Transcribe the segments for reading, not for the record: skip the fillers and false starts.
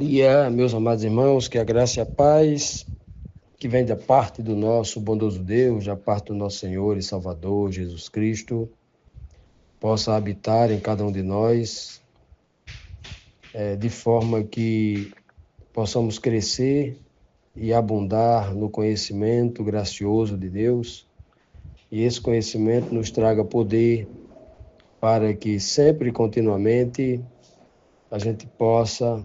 dia, meus amados irmãos, que a graça e a paz que vem da parte do nosso bondoso Deus, da parte do nosso Senhor e Salvador Jesus Cristo, possa habitar em cada um de nós, de forma que possamos crescer e abundar no conhecimento gracioso de Deus, e esse conhecimento nos traga poder para que sempre e continuamente a gente possa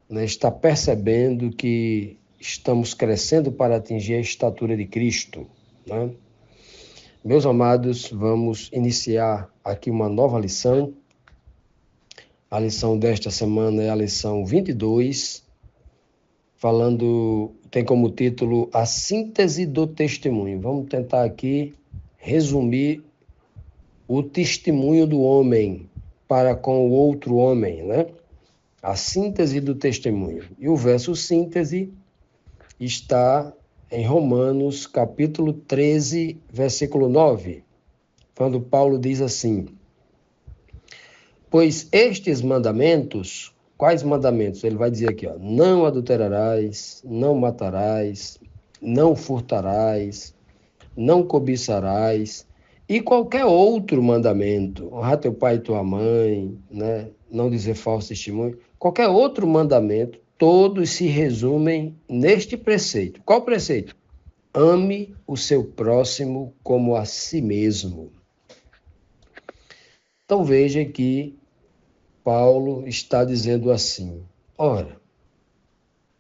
estar percebendo que estamos crescendo para atingir a estatura de Cristo, né? Meus amados, vamos iniciar aqui uma nova lição. A lição desta semana é a lição 22, tem como título A Síntese do Testemunho. Vamos tentar aqui resumir o testemunho do homem para com o outro homem, né? A síntese do testemunho. E o verso síntese está em Romanos, capítulo 13, versículo 9, quando Paulo diz assim: pois estes mandamentos, quais mandamentos? Ele vai dizer aqui, não adulterarás, não matarás, não furtarás, não cobiçarás, e qualquer outro mandamento, honrar teu pai e tua mãe, né? Não dizer falso testemunho, qualquer outro mandamento, todos se resumem neste preceito. Qual preceito? Ame o seu próximo como a si mesmo. Então veja que Paulo está dizendo assim: ora,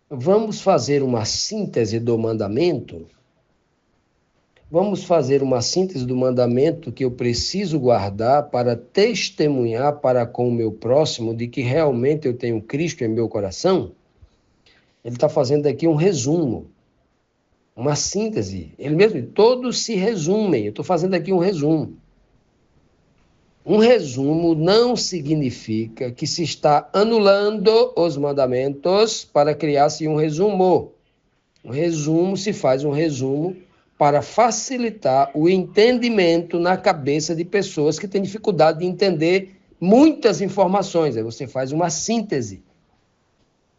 vamos fazer uma síntese do mandamento? Vamos fazer uma síntese do mandamento que eu preciso guardar para testemunhar para com o meu próximo de que realmente eu tenho Cristo em meu coração? Ele está fazendo aqui um resumo, uma síntese. Ele mesmo, todos se resumem. Eu estou fazendo aqui um resumo. Um resumo não significa que se está anulando os mandamentos para criar-se um resumo. Se faz um resumo para facilitar o entendimento na cabeça de pessoas que têm dificuldade de entender muitas informações. Aí você faz uma síntese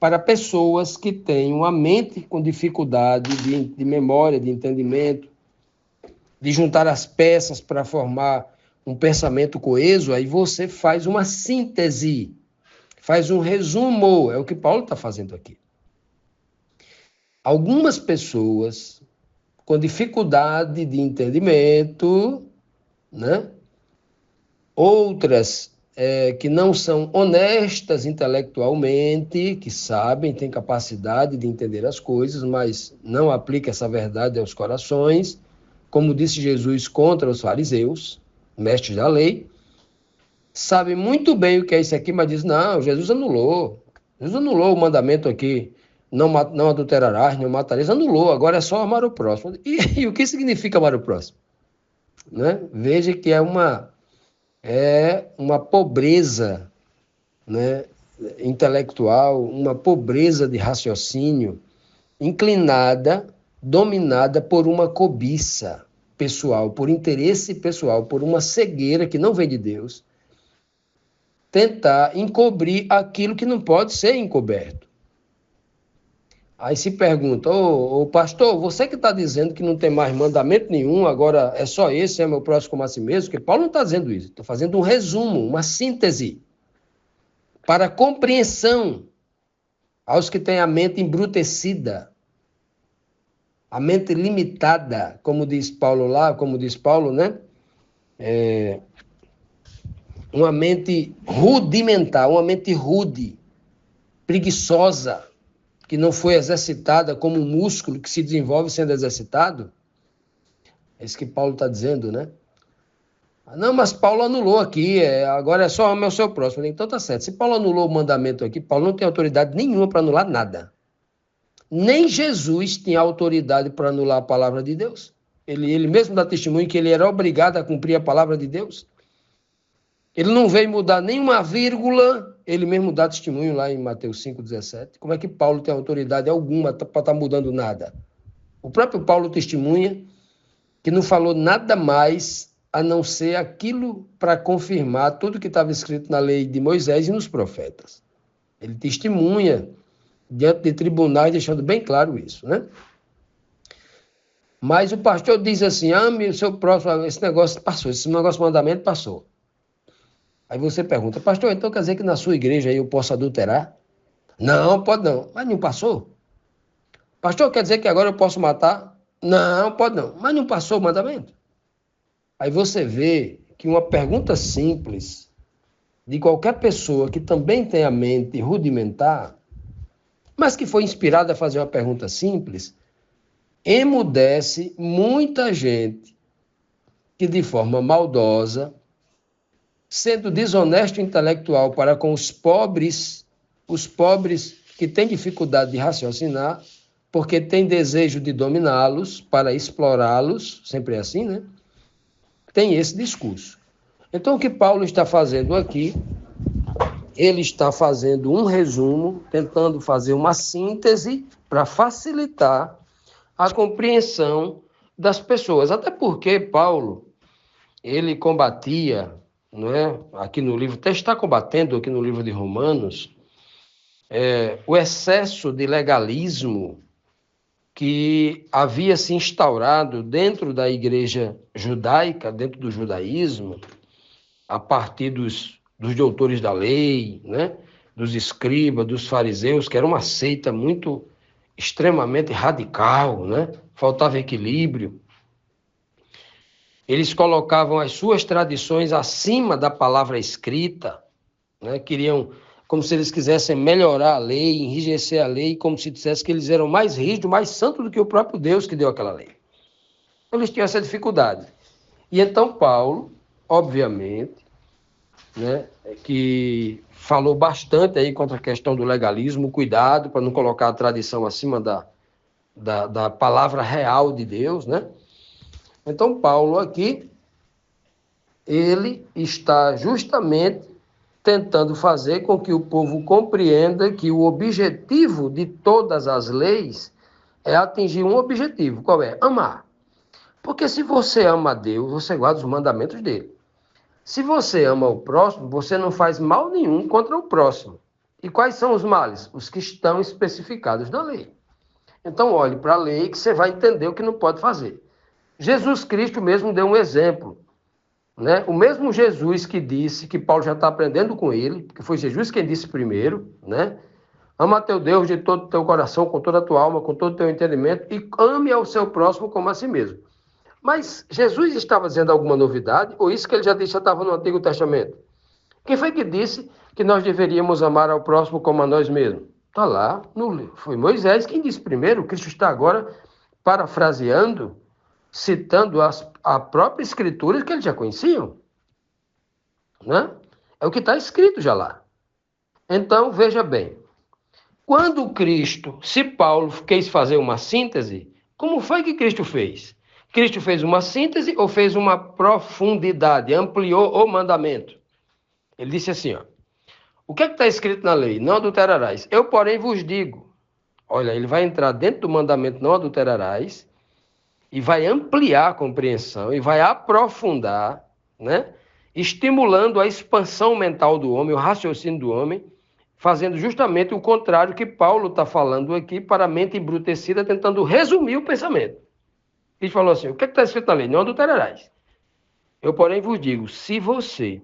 para pessoas que têm uma mente com dificuldade de memória, de entendimento, de juntar as peças para formar um pensamento coeso. Aí você faz uma síntese, faz um resumo. É o que Paulo está fazendo aqui. Algumas pessoas com dificuldade de entendimento, né? Outras que não são honestas intelectualmente, que sabem, têm capacidade de entender as coisas, mas não aplicam essa verdade aos corações, como disse Jesus contra os fariseus, mestres da lei, sabem muito bem o que é isso aqui, mas dizem, não, Jesus anulou o mandamento aqui, não adulterarás, não matarás, anulou, agora é só amar o próximo. E o que significa amar o próximo? Né? Veja que é uma pobreza, né, intelectual, uma pobreza de raciocínio, dominada por uma cobiça pessoal, por interesse pessoal, por uma cegueira que não vem de Deus, tentar encobrir aquilo que não pode ser encoberto. Aí se pergunta, ô pastor, você que está dizendo que não tem mais mandamento nenhum, agora é só esse, é meu próximo como a si mesmo, porque Paulo não está dizendo isso, está fazendo um resumo, uma síntese, para compreensão aos que têm a mente embrutecida, a mente limitada, como diz Paulo, né? Uma mente rudimentar, uma mente rude, preguiçosa, que não foi exercitada como um músculo que se desenvolve sendo exercitado. É isso que Paulo está dizendo, né? Não, mas Paulo anulou aqui, agora é só amar o seu próximo. Então tá certo. Se Paulo anulou o mandamento aqui, Paulo não tem autoridade nenhuma para anular nada. Nem Jesus tinha autoridade para anular a palavra de Deus. Ele mesmo dá testemunho que ele era obrigado a cumprir a palavra de Deus. Ele não veio mudar nenhuma vírgula, ele mesmo dá testemunho lá em Mateus 5,17. Como é que Paulo tem autoridade alguma para estar mudando nada? O próprio Paulo testemunha que não falou nada mais a não ser aquilo para confirmar tudo que estava escrito na lei de Moisés e nos profetas. Ele testemunha diante de tribunais, deixando bem claro isso, né? Mas o pastor diz assim, ame o seu próximo, esse negócio passou, esse negócio de mandamento passou. Aí você pergunta, pastor, então quer dizer que na sua igreja aí eu posso adulterar? Não, pode não, mas não passou. Pastor, quer dizer que agora eu posso matar? Não, pode não, mas não passou o mandamento. Aí você vê que uma pergunta simples de qualquer pessoa que também tem a mente rudimentar, mas que foi inspirada a fazer uma pergunta simples, emudece muita gente que de forma maldosa, sendo desonesto intelectual para com os pobres que têm dificuldade de raciocinar, porque têm desejo de dominá-los, para explorá-los, sempre é assim, né? Tem esse discurso. Então, o que Paulo está fazendo aqui, ele está fazendo um resumo, tentando fazer uma síntese para facilitar a compreensão das pessoas. Até porque Paulo, ele combatia, não é? Aqui no livro, até está combatendo aqui no livro de Romanos, o excesso de legalismo que havia se instaurado dentro da igreja judaica, dentro do judaísmo, a partir dos doutores da lei, né? Dos escribas, dos fariseus, que era uma seita muito extremamente radical, né? Faltava equilíbrio. Eles colocavam as suas tradições acima da palavra escrita, né? Queriam, como se eles quisessem melhorar a lei, enrijecer a lei, como se dissesse que eles eram mais rígidos, mais santos do que o próprio Deus que deu aquela lei. Eles tinham essa dificuldade. E então Paulo, obviamente, né, que falou bastante aí contra a questão do legalismo, cuidado para não colocar a tradição acima da palavra real de Deus, né? Então, Paulo aqui, ele está justamente tentando fazer com que o povo compreenda que o objetivo de todas as leis é atingir um objetivo. Qual é? Amar. Porque se você ama a Deus, você guarda os mandamentos dele. Se você ama o próximo, você não faz mal nenhum contra o próximo. E quais são os males? Os que estão especificados na lei. Então, olhe para a lei que você vai entender o que não pode fazer. Jesus Cristo mesmo deu um exemplo, né? O mesmo Jesus que disse, que Paulo já está aprendendo com ele, porque foi Jesus quem disse primeiro, né? Ama teu Deus de todo o teu coração, com toda a tua alma, com todo o teu entendimento, e ame ao seu próximo como a si mesmo. Mas Jesus estava dizendo alguma novidade, ou isso que ele já disse já estava no Antigo Testamento? Quem foi que disse que nós deveríamos amar ao próximo como a nós mesmos? Está lá, foi Moisés quem disse primeiro. Cristo está agora parafraseando, citando a própria escritura que eles já conheciam, né? É o que está escrito já lá. Então, veja bem, quando Cristo, se Paulo quis fazer uma síntese, como foi que Cristo fez? Cristo fez uma síntese ou fez uma profundidade, ampliou o mandamento? Ele disse assim, ó, o que é que está escrito na lei? Não adulterarás. Eu, porém, vos digo. Olha, ele vai entrar dentro do mandamento não adulterarás e vai ampliar a compreensão e vai aprofundar, né? Estimulando a expansão mental do homem, o raciocínio do homem, fazendo justamente o contrário que Paulo está falando aqui para a mente embrutecida, tentando resumir o pensamento. Ele falou assim, o que é que está escrito na lei? Não adulterarás. Eu, porém, vos digo, se você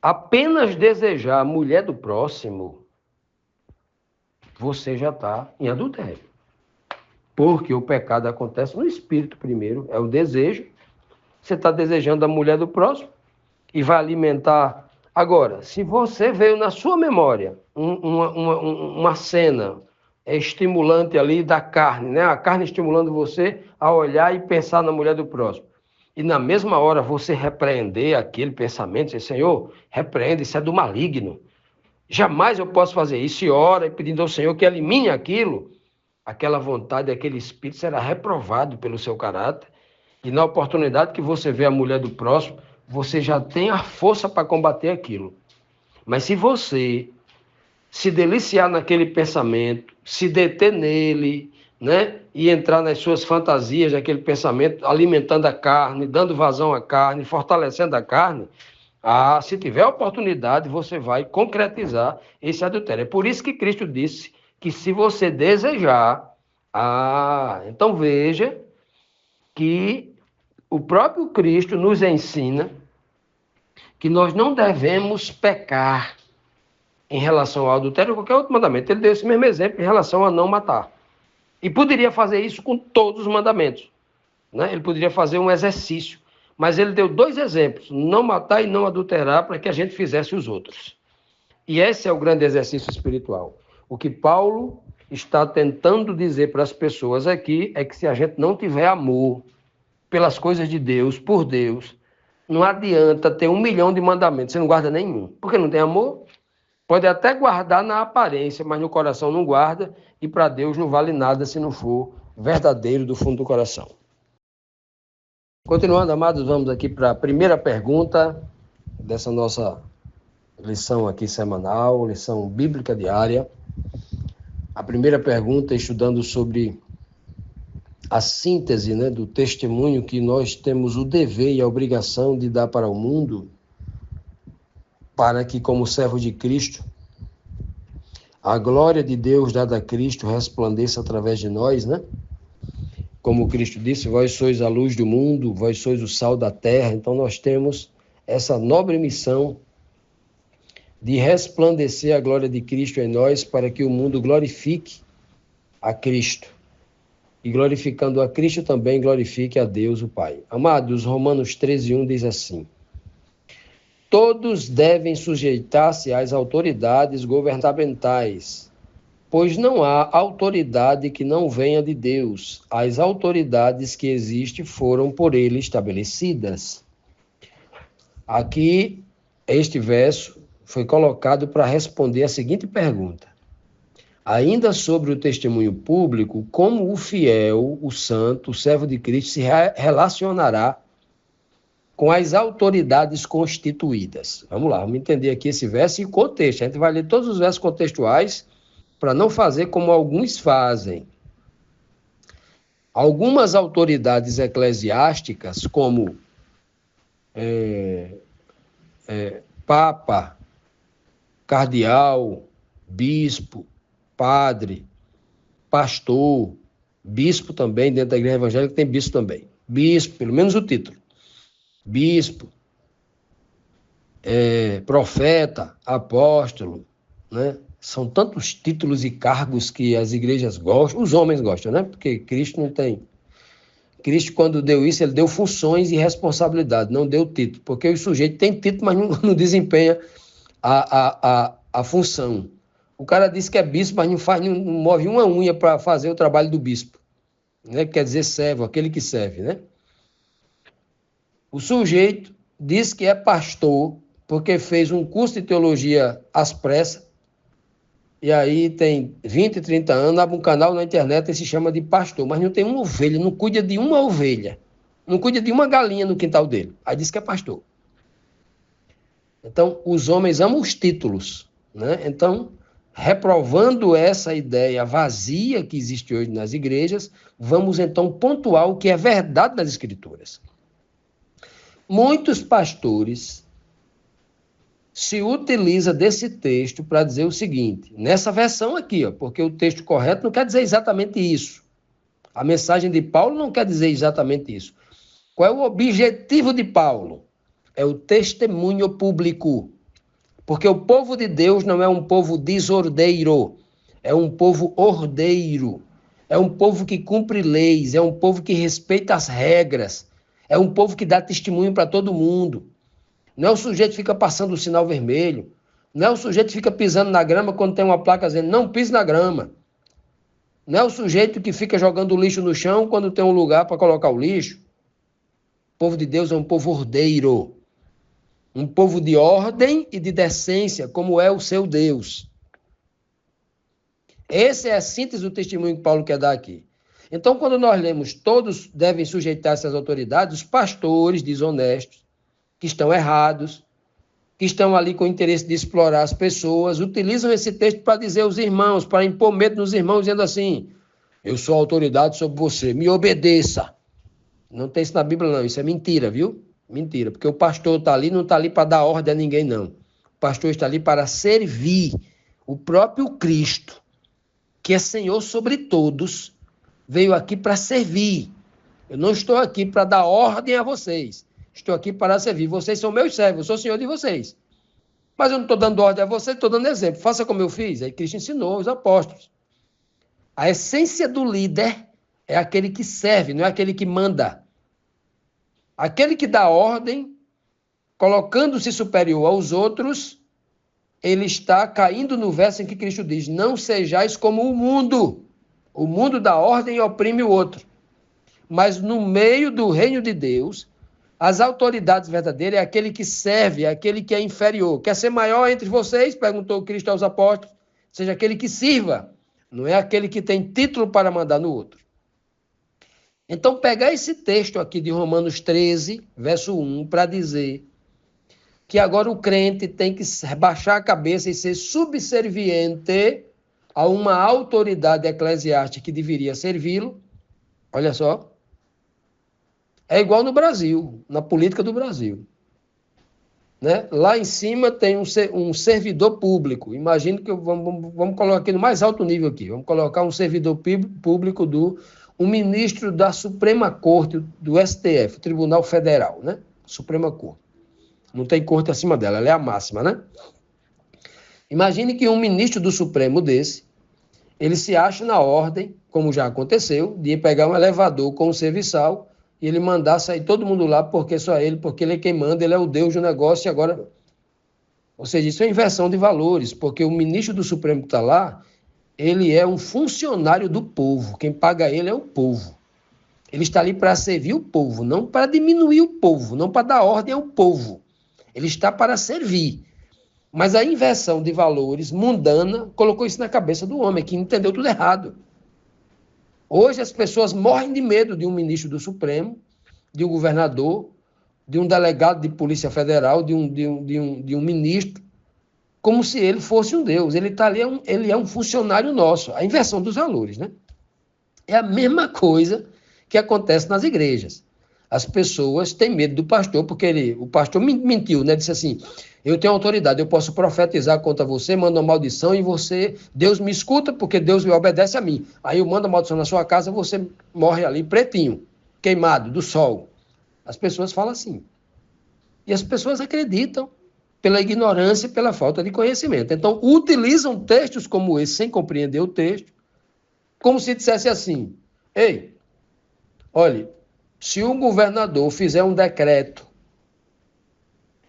apenas desejar a mulher do próximo, você já está em adultério. Porque o pecado acontece no espírito primeiro, é o desejo. Você está desejando a mulher do próximo e vai alimentar. Agora, se você veio na sua memória uma cena estimulante ali da carne, né? A carne estimulando você a olhar e pensar na mulher do próximo. E na mesma hora você repreender aquele pensamento, dizer, Senhor, repreende, isso é do maligno. Jamais eu posso fazer isso. E ora e pedindo ao Senhor que elimine aquilo. Aquela vontade, aquele espírito será reprovado pelo seu caráter. E na oportunidade que você vê a mulher do próximo, você já tem a força para combater aquilo. Mas se você se deliciar naquele pensamento, se deter nele, né? E entrar nas suas fantasias daquele pensamento, alimentando a carne, dando vazão à carne, fortalecendo a carne, Ah, se tiver oportunidade, você vai concretizar esse adultério. É por isso que Cristo disse que se você desejar, então veja que o próprio Cristo nos ensina que nós não devemos pecar em relação ao adultério ou qualquer outro mandamento. Ele deu esse mesmo exemplo em relação a não matar. E poderia fazer isso com todos os mandamentos, né? Ele poderia fazer um exercício. Mas ele deu 2 exemplos, não matar e não adulterar, para que a gente fizesse os outros. E esse é o grande exercício espiritual. O que Paulo está tentando dizer para as pessoas aqui é que se a gente não tiver amor pelas coisas de Deus, por Deus, não adianta ter 1 milhão de mandamentos, você não guarda nenhum. Porque não tem amor? Pode até guardar na aparência, mas no coração não guarda, e para Deus não vale nada se não for verdadeiro do fundo do coração. Continuando, amados, vamos aqui para a primeira pergunta dessa nossa lição aqui semanal, lição bíblica diária. A primeira pergunta, estudando sobre a síntese, né, do testemunho que nós temos o dever e a obrigação de dar para o mundo, para que, como servo de Cristo, a glória de Deus dada a Cristo resplandeça através de nós, né? Como Cristo disse, vós sois a luz do mundo, vós sois o sal da terra. Então nós temos essa nobre missão de resplandecer a glória de Cristo em nós para que o mundo glorifique a Cristo. E glorificando a Cristo também glorifique a Deus o Pai. Amados, Romanos 13:1 diz assim: todos devem sujeitar-se às autoridades governamentais, pois não há autoridade que não venha de Deus. As autoridades que existem foram por ele estabelecidas. Aqui, este verso foi colocado para responder a seguinte pergunta: ainda sobre o testemunho público, como o fiel, o santo, o servo de Cristo se relacionará com as autoridades constituídas? Vamos lá, vamos entender aqui esse verso e o contexto. A gente vai ler todos os versos contextuais para não fazer como alguns fazem. Algumas autoridades eclesiásticas, como Papa, Cardeal, Bispo, Padre, Pastor, Bispo também, dentro da igreja evangélica tem Bispo também. Bispo, pelo menos o título. Bispo, profeta, apóstolo, né? São tantos títulos e cargos que as igrejas gostam, os homens gostam, né? Porque Cristo não tem. Cristo, quando deu isso, ele deu funções e responsabilidade, não deu título. Porque o sujeito tem título, mas não desempenha a função. O cara diz que é bispo, mas não move uma unha para fazer o trabalho do bispo, né? Quer dizer servo, aquele que serve, né? O sujeito diz que é pastor porque fez um curso de teologia às pressas, e aí tem 20, 30 anos, abre um canal na internet e se chama de pastor, mas não tem uma ovelha, não cuida de uma ovelha, não cuida de uma galinha no quintal dele. Aí diz que é pastor. Então, os homens amam os títulos, né? Então, reprovando essa ideia vazia que existe hoje nas igrejas, vamos então pontuar o que é verdade nas Escrituras. Muitos pastores se utiliza desse texto para dizer o seguinte, nessa versão aqui, porque o texto correto não quer dizer exatamente isso. A mensagem de Paulo não quer dizer exatamente isso. Qual é o objetivo de Paulo? É o testemunho público. Porque o povo de Deus não é um povo desordeiro, é um povo ordeiro, é um povo que cumpre leis, é um povo que respeita as regras, é um povo que dá testemunho para todo mundo. Não é o sujeito que fica passando o sinal vermelho. Não é o sujeito que fica pisando na grama quando tem uma placa dizendo não pise na grama. Não é o sujeito que fica jogando o lixo no chão quando tem um lugar para colocar o lixo. O povo de Deus é um povo ordeiro. Um povo de ordem e de decência, como é o seu Deus. Essa é a síntese do testemunho que Paulo quer dar aqui. Então, quando nós lemos todos devem sujeitar-se às autoridades, os pastores desonestos, que estão errados, que estão ali com o interesse de explorar as pessoas, utilizam esse texto para dizer aos irmãos, para impor medo nos irmãos, dizendo assim, eu sou autoridade sobre você, me obedeça. Não tem isso na Bíblia não, isso é mentira, viu? Mentira, porque o pastor está ali, não está ali para dar ordem a ninguém, não. O pastor está ali para servir o próprio Cristo, que é Senhor sobre todos, veio aqui para servir. Eu não estou aqui para dar ordem a vocês. Estou aqui para servir. Vocês são meus servos, eu sou senhor de vocês. Mas eu não estou dando ordem a vocês, estou dando exemplo. Faça como eu fiz. Aí Cristo ensinou os apóstolos. A essência do líder é aquele que serve, não é aquele que manda. Aquele que dá ordem, colocando-se superior aos outros, ele está caindo no verso em que Cristo diz: não sejais como o mundo. O mundo dá ordem e oprime o outro. Mas no meio do reino de Deus, as autoridades verdadeiras é aquele que serve, é aquele que é inferior. Quer ser maior entre vocês? Perguntou Cristo aos apóstolos. Seja aquele que sirva, não é aquele que tem título para mandar no outro. Então, pegar esse texto aqui de Romanos 13, verso 1, para dizer que agora o crente tem que baixar a cabeça e ser subserviente a uma autoridade eclesiástica que deveria servi-lo. Olha só. É igual no Brasil, na política do Brasil. Né? Lá em cima tem um servidor público. Imagine que vamos colocar aqui no mais alto nível aqui. Vamos colocar um servidor público um ministro da Suprema Corte, do STF, Tribunal Federal, né? Suprema Corte. Não tem corte acima dela, ela é a máxima, né? Imagine que um ministro do Supremo desse, ele se acha na ordem, como já aconteceu, de pegar um elevador com um serviçal e ele mandar sair todo mundo lá, porque só ele, porque ele é quem manda, ele é o Deus do negócio e agora... Ou seja, isso é inversão de valores, porque o ministro do Supremo que está lá, ele é um funcionário do povo, quem paga ele é o povo. Ele está ali para servir o povo, não para diminuir o povo, não para dar ordem ao povo. Ele está para servir. Mas a inversão de valores mundana colocou isso na cabeça do homem, que entendeu tudo errado. Hoje as pessoas morrem de medo de um ministro do Supremo, de um governador, de um delegado de Polícia Federal, de um ministro, como se ele fosse um Deus. Ele está ali, ele é um funcionário nosso. A inversão dos valores, né? É a mesma coisa que acontece nas igrejas. As pessoas têm medo do pastor, porque o pastor mentiu, né? Disse assim: eu tenho autoridade, eu posso profetizar contra você, mando uma maldição e Deus me escuta porque Deus me obedece a mim. Aí eu mando a maldição na sua casa, você morre ali pretinho, queimado do sol. As pessoas falam assim. E as pessoas acreditam pela ignorância e pela falta de conhecimento. Então, utilizam textos como esse, sem compreender o texto, como se dissesse assim: ei, olha, se um governador fizer um decreto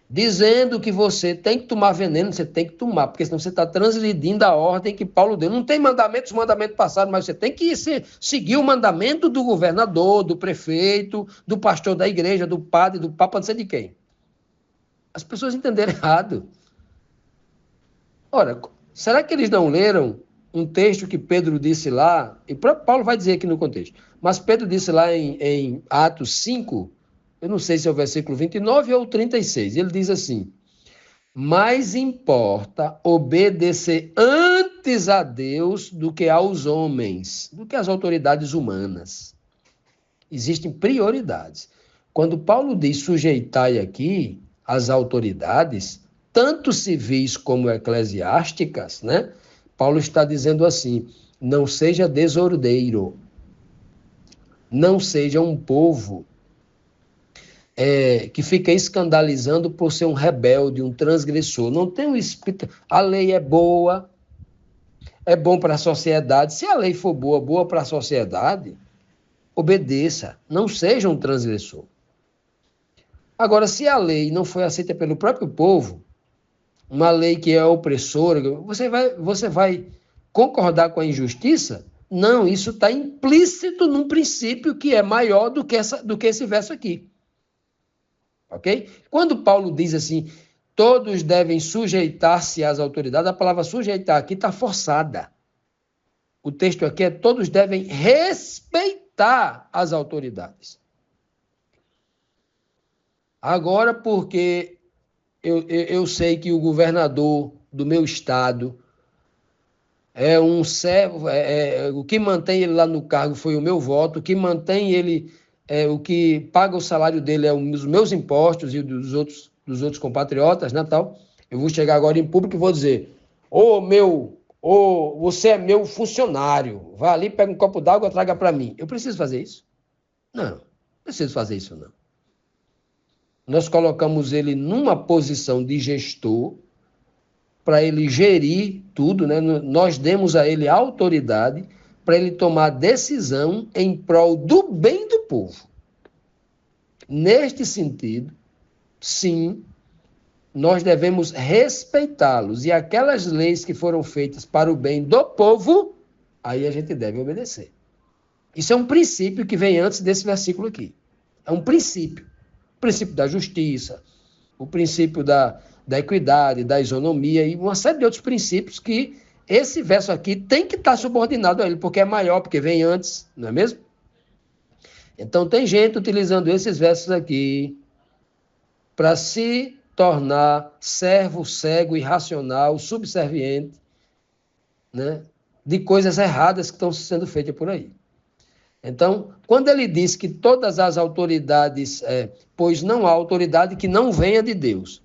dizendo que você tem que tomar veneno, você tem que tomar, porque senão você está transgredindo a ordem que Paulo deu. Não tem mandamentos, mandamento passado, mas você tem que seguir o mandamento do governador, do prefeito, do pastor da igreja, do padre, do papa, não sei de quem. As pessoas entenderam errado. Ora, será que eles não leram um texto que Pedro disse lá, e o próprio Paulo vai dizer aqui no contexto, mas Pedro disse lá em Atos 5, eu não sei se é o versículo 29 ou 36, ele diz assim: mais importa obedecer antes a Deus do que aos homens, do que às autoridades humanas. Existem prioridades. Quando Paulo diz sujeitai aqui as autoridades, tanto civis como eclesiásticas, né? Paulo está dizendo assim: não seja desordeiro, não seja um povo que fica escandalizando por ser um rebelde, um transgressor. Não tem um espírito. A lei é boa, é bom para a sociedade. Se a lei for boa, boa para a sociedade, obedeça, não seja um transgressor. Agora, se a lei não foi aceita pelo próprio povo, uma lei que é opressora, você vai concordar com a injustiça? Não, isso está implícito num princípio que é maior do que esse verso aqui. Ok? Quando Paulo diz assim, todos devem sujeitar-se às autoridades, a palavra sujeitar aqui está forçada. O texto aqui é todos devem respeitar as autoridades. Agora, porque eu sei que o governador do meu estado é um servo, o que mantém ele lá no cargo foi o meu voto, o que mantém ele o que paga o salário dele é os meus impostos e dos outros compatriotas, né, tal. Eu vou chegar agora em público e vou dizer, você é meu funcionário, vá ali, pega um copo d'água, traga para mim. Eu preciso fazer isso? Não preciso fazer isso, não. Nós colocamos ele numa posição de gestor para ele gerir tudo, né? Nós demos a ele autoridade para ele tomar decisão em prol do bem do povo. Neste sentido, sim, nós devemos respeitá-los e aquelas leis que foram feitas para o bem do povo, aí a gente deve obedecer. Isso é um princípio que vem antes desse versículo aqui. É um princípio. O princípio da justiça, o princípio da equidade, da isonomia e uma série de outros princípios que esse verso aqui tem que estar subordinado a ele, porque é maior, porque vem antes, não é mesmo? Então tem gente utilizando esses versos aqui para se tornar servo, cego, irracional, subserviente, né, de coisas erradas que estão sendo feitas por aí. Então, quando ele diz que todas as autoridades, pois não há autoridade que não venha de Deus.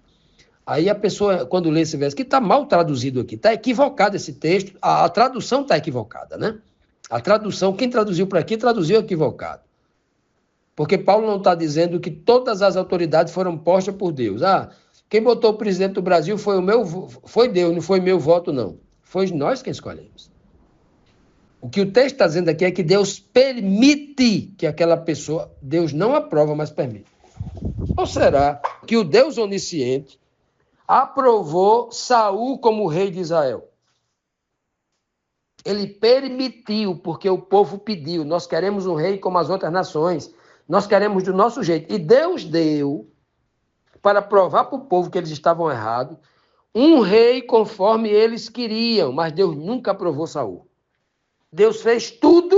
Aí a pessoa, quando lê esse verso, que está mal traduzido aqui, está equivocado esse texto, a tradução está equivocada, né? A tradução, quem traduziu para aqui, traduziu equivocado. Porque Paulo não está dizendo que todas as autoridades foram postas por Deus. Quem botou o presidente do Brasil foi Deus, não foi meu voto, não. Foi nós quem escolhemos. O que o texto está dizendo aqui é que Deus permite que aquela pessoa, Deus não aprova, mas permite. Ou será que o Deus onisciente aprovou Saul como rei de Israel? Ele permitiu, porque o povo pediu. Nós queremos um rei como as outras nações. Nós queremos do nosso jeito. E Deus deu, para provar para o povo que eles estavam errados, um rei conforme eles queriam, mas Deus nunca aprovou Saul. Deus fez tudo,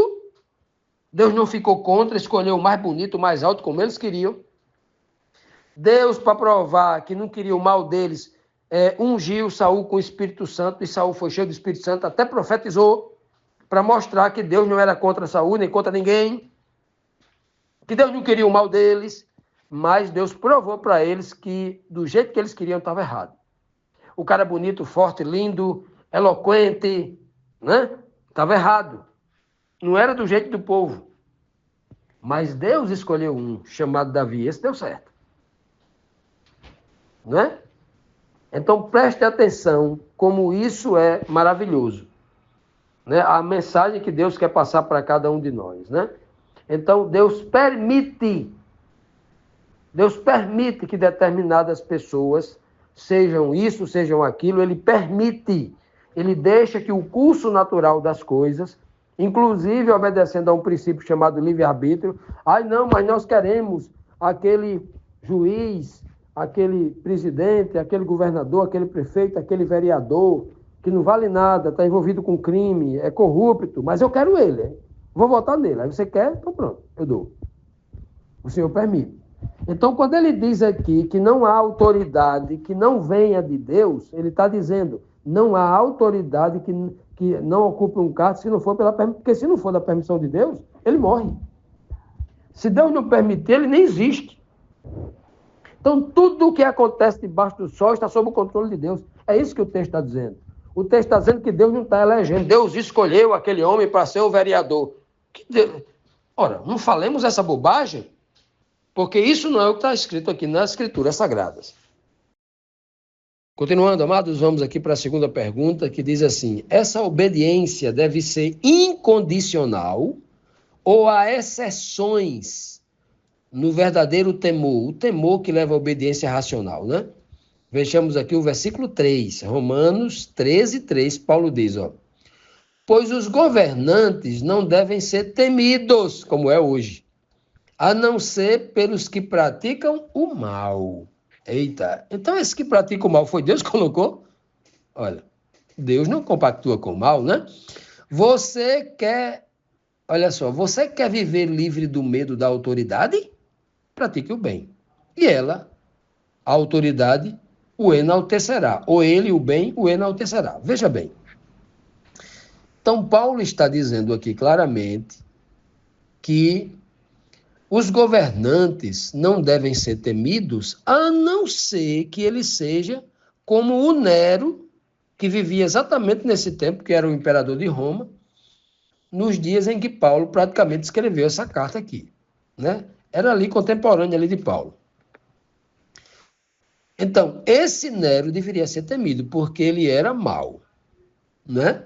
Deus não ficou contra, escolheu o mais bonito, o mais alto, como eles queriam. Deus, para provar que não queria o mal deles, ungiu Saul com o Espírito Santo, e Saul foi cheio do Espírito Santo, até profetizou, para mostrar que Deus não era contra Saul, nem contra ninguém, que Deus não queria o mal deles, mas Deus provou para eles que do jeito que eles queriam estava errado. O cara bonito, forte, lindo, eloquente, né? Estava errado. Não era do jeito do povo. Mas Deus escolheu um chamado Davi. Esse deu certo. Não é? Então preste atenção como isso é maravilhoso. Né? A mensagem que Deus quer passar para cada um de nós. Né? Então Deus permite que determinadas pessoas sejam isso, sejam aquilo. Ele permite. Ele deixa que o curso natural das coisas, inclusive obedecendo a um princípio chamado livre-arbítrio, não, mas nós queremos aquele juiz, aquele presidente, aquele governador, aquele prefeito, aquele vereador, que não vale nada, está envolvido com crime, é corrupto, mas eu quero ele, vou votar nele. Aí você quer? Então pronto, eu dou. O Senhor permite. Então, quando ele diz aqui que não há autoridade que não venha de Deus, ele está dizendo, não há autoridade que não ocupe um cargo se não for porque se não for da permissão de Deus, ele morre. Se Deus não permitir, ele nem existe. Então, tudo o que acontece debaixo do sol está sob o controle de Deus. É isso que o texto está dizendo. O texto está dizendo que Deus não está elegendo. Deus escolheu aquele homem para ser o vereador. Ora, não falemos essa bobagem? Porque isso não é o que está escrito aqui nas Escrituras Sagradas. Continuando, amados, vamos aqui para a segunda pergunta, que diz assim: essa obediência deve ser incondicional ou há exceções no verdadeiro temor? O temor que leva à obediência racional, né? Vejamos aqui o versículo 3, Romanos 13, 3, Paulo diz, pois os governantes não devem ser temidos, como é hoje, a não ser pelos que praticam o mal. Eita, então esse que pratica o mal foi Deus que colocou? Olha, Deus não compactua com o mal, né? Você quer viver livre do medo da autoridade? Pratique o bem. E ela, a autoridade, o enaltecerá. Ou ele, o bem, o enaltecerá. Veja bem. Então, Paulo está dizendo aqui claramente que Os governantes não devem ser temidos, a não ser que ele seja como o Nero, que vivia exatamente nesse tempo, que era o imperador de Roma, nos dias em que Paulo praticamente escreveu essa carta aqui, né? Era ali contemporâneo ali de Paulo. Então, esse Nero deveria ser temido, porque ele era mau, né?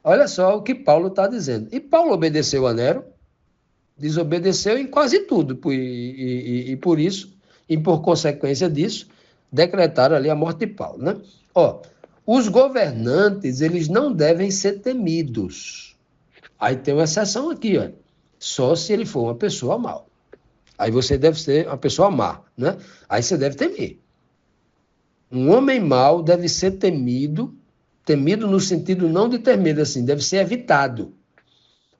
Olha só o que Paulo está dizendo. E Paulo obedeceu a Nero, desobedeceu em quase tudo, e por isso, e por consequência disso, decretaram ali a morte de Paulo, né? Ó, os governantes, eles não devem ser temidos. Aí tem uma exceção aqui, ó. Só se ele for uma pessoa mal. Aí você deve ser uma pessoa má, né? Aí você deve temer. Um homem mau deve ser temido, temido no sentido não de ter medo, assim, deve ser evitado.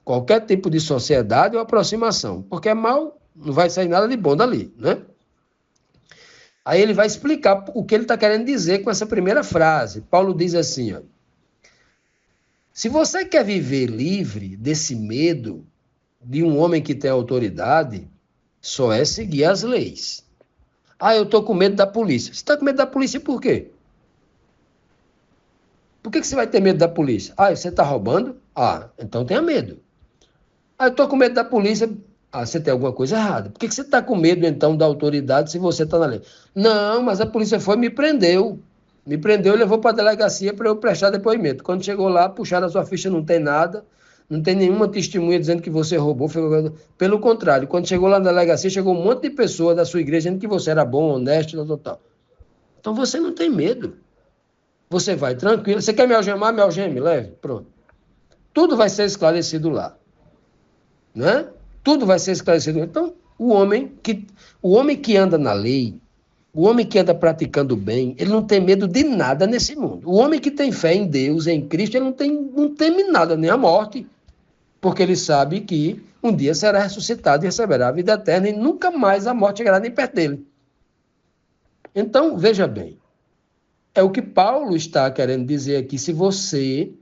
Qualquer tipo de sociedade ou aproximação, porque é mal, não vai sair nada de bom dali, né? Aí ele vai explicar o que ele está querendo dizer com essa primeira frase. Paulo diz assim, ó, se você quer viver livre desse medo de um homem que tem autoridade, só é seguir as leis. Ah, eu estou com medo da polícia. Você está com medo da polícia por quê? Por que você vai ter medo da polícia? Ah, você está roubando? Ah, então tenha medo. Ah, eu estou com medo da polícia. Ah, você tem alguma coisa errada. Por que você está com medo, então, da autoridade se você está na lei? Não, mas a polícia foi e me prendeu. Me prendeu e levou para a delegacia para eu prestar depoimento. Quando chegou lá, puxaram a sua ficha, não tem nada. Não tem nenhuma testemunha dizendo que você roubou. Pelo contrário, quando chegou lá na delegacia, chegou um monte de pessoa da sua igreja dizendo que você era bom, honesto, tal. Então você não tem medo. Você vai tranquilo. Você quer me algemar? Me algeme, leve. Pronto. Tudo vai ser esclarecido lá. Né? Tudo vai ser esclarecido. Então, o homem que anda na lei, o homem que anda praticando bem, ele não tem medo de nada nesse mundo. O homem que tem fé em Deus, em Cristo, ele não teme nada, nem a morte, porque ele sabe que um dia será ressuscitado e receberá a vida eterna e nunca mais a morte chegará nem perto dele. Então, veja bem, é o que Paulo está querendo dizer aqui. Se você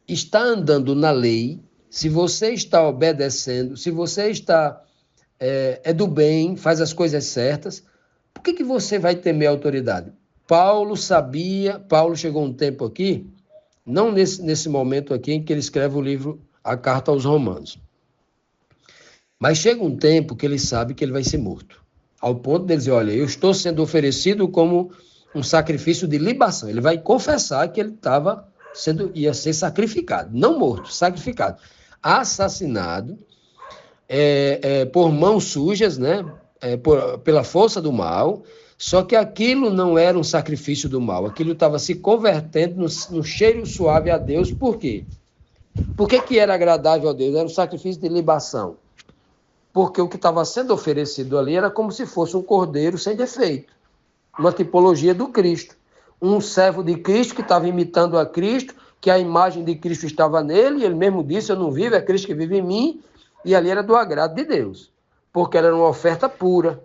está andando na lei, se você está obedecendo, se você está é do bem, faz as coisas certas, por que você vai temer a autoridade? Paulo sabia, Paulo chegou um tempo aqui, não nesse momento aqui em que ele escreve o livro, a carta aos Romanos, mas chega um tempo que ele sabe que ele vai ser morto, ao ponto de dizer, olha, eu estou sendo oferecido como um sacrifício de libação. Ele vai confessar que ele ia ser sacrificado, não morto, sacrificado, assassinado, por mãos sujas, né? Pela força do mal, só que aquilo não era um sacrifício do mal, aquilo estava se convertendo no cheiro suave a Deus. Por quê? Por que era agradável a Deus? Era um sacrifício de libação. Porque o que estava sendo oferecido ali era como se fosse um cordeiro sem defeito, uma tipologia do Cristo. Um servo de Cristo que estava imitando a Cristo, que a imagem de Cristo estava nele, e ele mesmo disse, eu não vivo, é Cristo que vive em mim, e ali era do agrado de Deus, porque era uma oferta pura.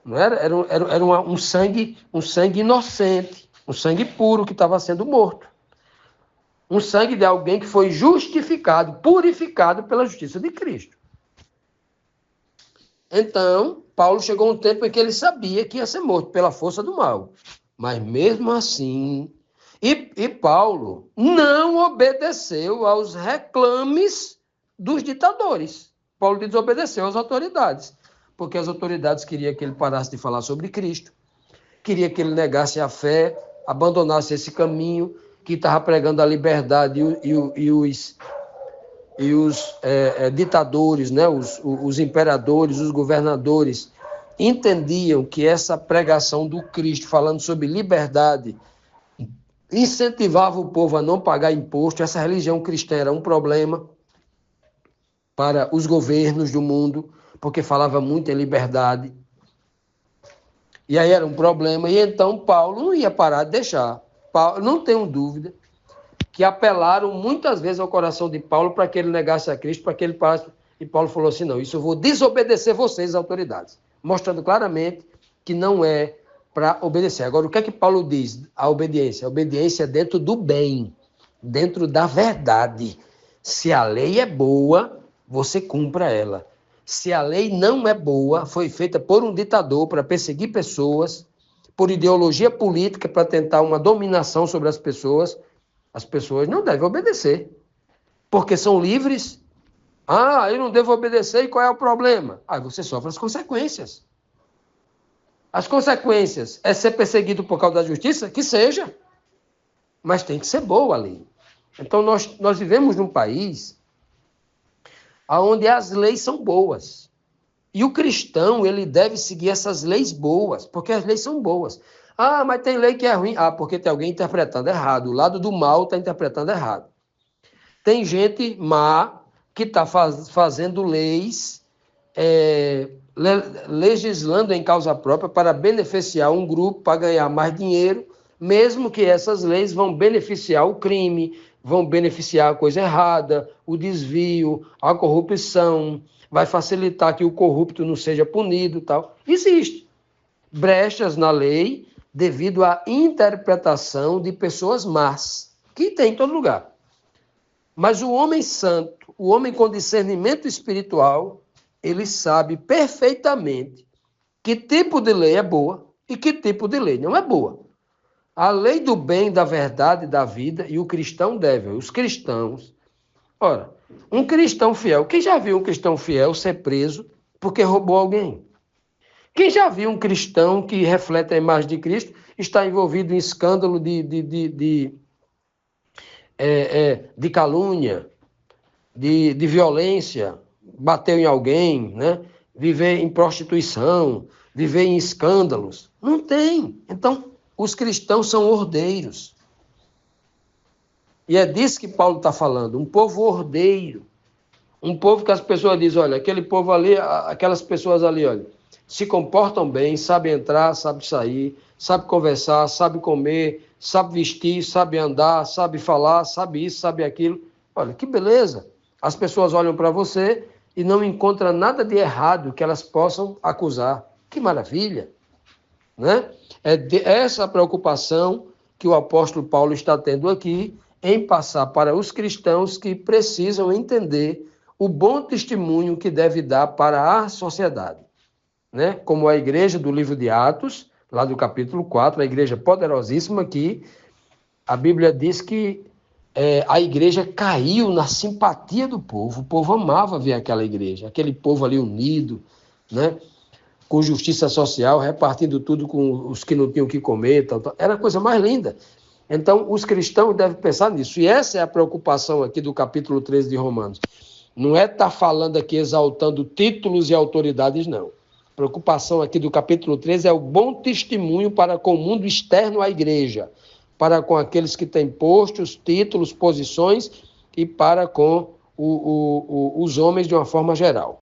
Não era? Era um sangue inocente, um sangue puro que estava sendo morto. Um sangue de alguém que foi justificado, purificado pela justiça de Cristo. Então, Paulo chegou um tempo em que ele sabia que ia ser morto pela força do mal. Mas mesmo assim, e Paulo não obedeceu aos reclames dos ditadores. Paulo desobedeceu às autoridades, porque as autoridades queriam que ele parasse de falar sobre Cristo, queria que ele negasse a fé, abandonasse esse caminho, que estava pregando a liberdade, e os ditadores, né, os imperadores, os governadores, entendiam que essa pregação do Cristo, falando sobre liberdade, incentivava o povo a não pagar imposto. Essa religião cristã era um problema para os governos do mundo, porque falava muito em liberdade. E aí era um problema, e então Paulo não ia parar de deixar. Paulo, não tenho dúvida que apelaram muitas vezes ao coração de Paulo para que ele negasse a Cristo, para que ele parasse. E Paulo falou assim, não, isso eu vou desobedecer vocês, autoridades, mostrando claramente que não é para obedecer. Agora, o que é que Paulo diz? A obediência é dentro do bem, dentro da verdade. Se a lei é boa, você cumpra ela. Se a lei não é boa, foi feita por um ditador para perseguir pessoas, por ideologia política para tentar uma dominação sobre as pessoas não devem obedecer, porque são livres. Ah, eu não devo obedecer, e qual é o problema? Aí você sofre as consequências. As consequências é ser perseguido por causa da justiça? Que seja. Mas tem que ser boa a lei. Então, nós vivemos num país onde as leis são boas. E o cristão, ele deve seguir essas leis boas, porque as leis são boas. Ah, mas tem lei que é ruim. Ah, porque tem alguém interpretando errado. O lado do mal está interpretando errado. Tem gente má que está fazendo leis, legislando em causa própria para beneficiar um grupo, para ganhar mais dinheiro, mesmo que essas leis vão beneficiar o crime, vão beneficiar a coisa errada, o desvio, a corrupção, vai facilitar que o corrupto não seja punido, tal. Existe brechas na lei devido à interpretação de pessoas más, que tem em todo lugar. Mas o homem santo, o homem com discernimento espiritual, ele sabe perfeitamente que tipo de lei é boa e que tipo de lei não é boa. A lei do bem, da verdade, da vida, e o cristão deve. Os cristãos. Ora, um cristão fiel. Quem já viu um cristão fiel ser preso porque roubou alguém? Quem já viu um cristão que reflete a imagem de Cristo está envolvido em escândalo de calúnia, de violência, bateu em alguém, né? Viver em prostituição, viver em escândalos? Não tem. Então, os cristãos são ordeiros. E é disso que Paulo está falando, um povo ordeiro. Um povo que as pessoas dizem, olha, aquele povo ali, aquelas pessoas ali, olha, se comportam bem, sabem entrar, sabem sair, sabem conversar, sabem comer, sabem vestir, sabem andar, sabem falar, sabem isso, sabem aquilo. Olha, que beleza. As pessoas olham para você e não encontram nada de errado que elas possam acusar. Que maravilha, né? Essa preocupação que o apóstolo Paulo está tendo aqui em passar para os cristãos que precisam entender o bom testemunho que deve dar para a sociedade, né? Como a igreja do livro de Atos, lá do capítulo 4, a igreja poderosíssima que a Bíblia diz que a igreja caiu na simpatia do povo. O povo amava ver aquela igreja, aquele povo ali unido, né? Com justiça social, repartindo tudo com os que não tinham o que comer. Tal. Era a coisa mais linda. Então, os cristãos devem pensar nisso. E essa é a preocupação aqui do capítulo 13 de Romanos. Não é estar falando aqui exaltando títulos e autoridades, não. A preocupação aqui do capítulo 13 é o bom testemunho para com o mundo externo à igreja, para com aqueles que têm postos, títulos, posições e para com os homens de uma forma geral.